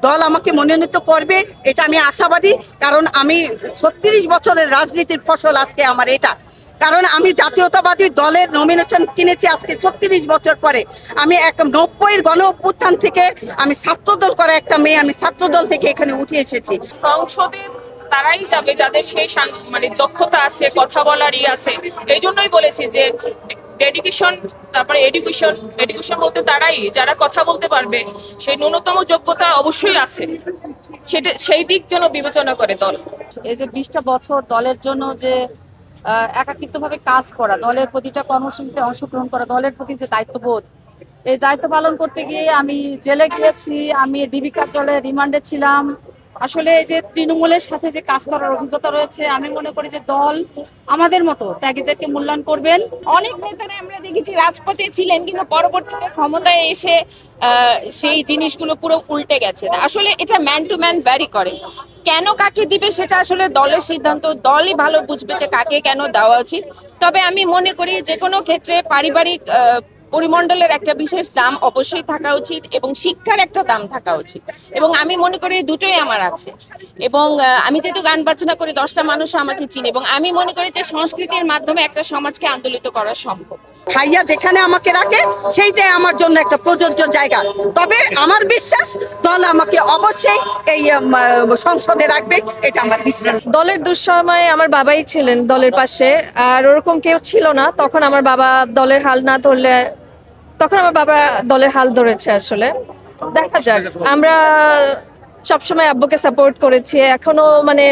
দল আমাকে মনোনীত করবে, এটা আমি আশাবাদী। কারণ আমি 36 বছরের রাজনীতির ফসল আজকে আমার এটা। কারণ আমি জাতীয়তাবাদী দলের নমিনেশন কিনেছি আজকে 36 বছর পরে। আমি 90-এর গণ অভ্যুত্থান থেকে আমি ছাত্রদল করা একটা মেয়ে, আমি ছাত্রদল থেকে এখানে উঠে এসেছি। সংসদে তারাই যাবে যাদের সেই মানে দক্ষতা আছে, কথা বলারই আছে। এই জন্যই বলেছি যে ডেডিকেশন, তারপরে এডুকেশন। এডুকেশন বলতে তারাই যারা কথা বলতে পারবে, সেই ন্যূনতম যোগ্যতা অবশ্যই আছে, সেটা সেই দিক যেন বিবেচনা করে দল। এই যে 20টা বছর দলের জন্য যে একাকিত্বভাবে কাজ করা, দলের প্রতিটা কর্মসূচিতে অংশগ্রহণ করা, দলের প্রতি যে দায়িত্ববোধ, এই দায়িত্ব পালন করতে গিয়ে আমি জেলে গিয়েছি, আমি ডিবি কার্যালয়ে রিমান্ডে ছিলাম। আসলে এই যে তৃণমূলের সাথে যে কাজ করার অভিজ্ঞতা রয়েছে, আমি মনে করি যে দল আমাদের মতো ত্যাগীদেরকে মূল্যায়ন করবেন। অনেক নেতারা আমরা দেখেছি রাজপথে ছিলেন, কিন্তু পরবর্তীতে ক্ষমতায় এসে সেই জিনিসগুলো পুরো উল্টে গেছে। আসলে এটা ম্যান টু ম্যান ভ্যারি করে, কেন কাকে দিবে সেটা আসলে দলের সিদ্ধান্ত, দলই ভালো বুঝবে যে কাকে কেন দেওয়া উচিত। তবে আমি মনে করি যে কোনো ক্ষেত্রে পারিবারিক পরিমণ্ডলের একটা বিশেষ দাম অবশ্যই থাকা উচিত, এবং শিক্ষার একটা দাম থাকা উচিত, এবং আমি মনে করি দুটোই আমার আছে। এবং আমি যেহেতু গান বাজনা করি, 10টা মানুষ আমাকে চিনে, এবং আমি মনে করি যে সংস্কৃতির মাধ্যমে একটা সমাজকে আন্দোলিত করা সম্ভব। ভাইয়া যেখানে আমাকে রাখে সেইটাই আমার জন্য একটা প্রযোজ্য জায়গা। তবে আমার বিশ্বাস দল আমাকে অবশ্যই এই সংসদে রাখবে, এটা আমার বিশ্বাস। দলের দুঃসময়ে আমার বাবাই ছিলেন দলের পাশে, আর ওরকম কেউ ছিল না। তখন আমার বাবা দলের হাল না ধরলে, তখন আমার বাবা দলের হাল ধরেছে। আসলে দেখা যাক, আমরা সবসময় আব্বুকে সাপোর্ট করেছি, এখনো মানে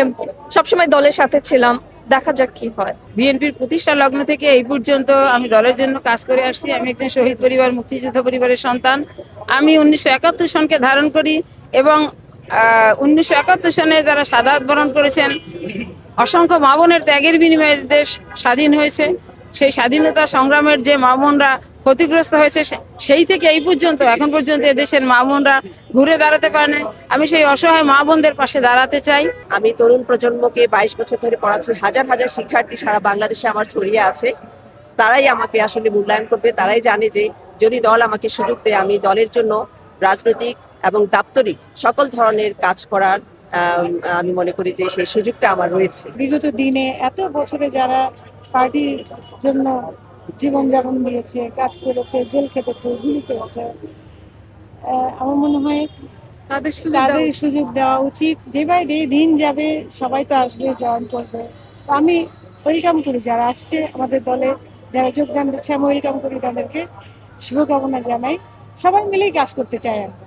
সবসময় দলের সাথে ছিলাম। দেখা যাক কি হয়। বিএনপির প্রতিষ্ঠা লগ্ন থেকে এই পর্যন্ত আমি দলের জন্য কাজ করে আসছি। আমি একজন শহীদ পরিবার, মুক্তিযোদ্ধা পরিবারের সন্তান। আমি 1971 সনকে ধারণ করি, এবং 1971 সনে যারা শাহাদাত বরণ করেছেন, অসংখ্য মা বোনের ত্যাগের বিনিময়ে দেশ স্বাধীন হয়েছে। সেই স্বাধীনতা সংগ্রামের যে মা বোনরা ক্ষতিগ্রস্ত হয়েছে, সেই থেকে এই পর্যন্ত এখন পর্যন্ত এদেশের মা বোনরা ঘুরে দাঁড়াতে পারে না। আমি সেই অসহায় মা বোনদের পাশে দাঁড়াতে চাই। আমি তরুণ প্রজন্মকে 22 বছর ধরে পড়াচ্ছি, হাজার হাজার শিক্ষার্থী সারা বাংলাদেশে আমার ছড়িয়ে আছে। তারাই আমাকে আসলে মূল্যায়ন করবে, তারাই জানে যে যদি দল আমাকে সুযোগ দেয়, আমি দলের জন্য রাজনৈতিক এবং দাপ্তরিক সকল ধরনের কাজ করার আমি মনে করি যে সেই সুযোগটা আমার রয়েছে। বিগত দিনে এত বছরে যারা পার্টির জন্য জীবনযাপন দিয়েছে, কাজ করেছে, জেল খেটেছে, গুলি খেয়েছে, আমার মনে হয় তাদের সুযোগ দেওয়া উচিত। ডে বাই ডে দিন যাবে, সবাই তো আসবে, জয়েন করবে। তো আমি ওয়েলকাম করি যারা আসছে আমাদের দলে, যারা যোগদান দিচ্ছে, আমি ওয়েলকাম করি, তাদেরকে শুভকামনা জানাই। সবাই মিলেই কাজ করতে চাই আমি।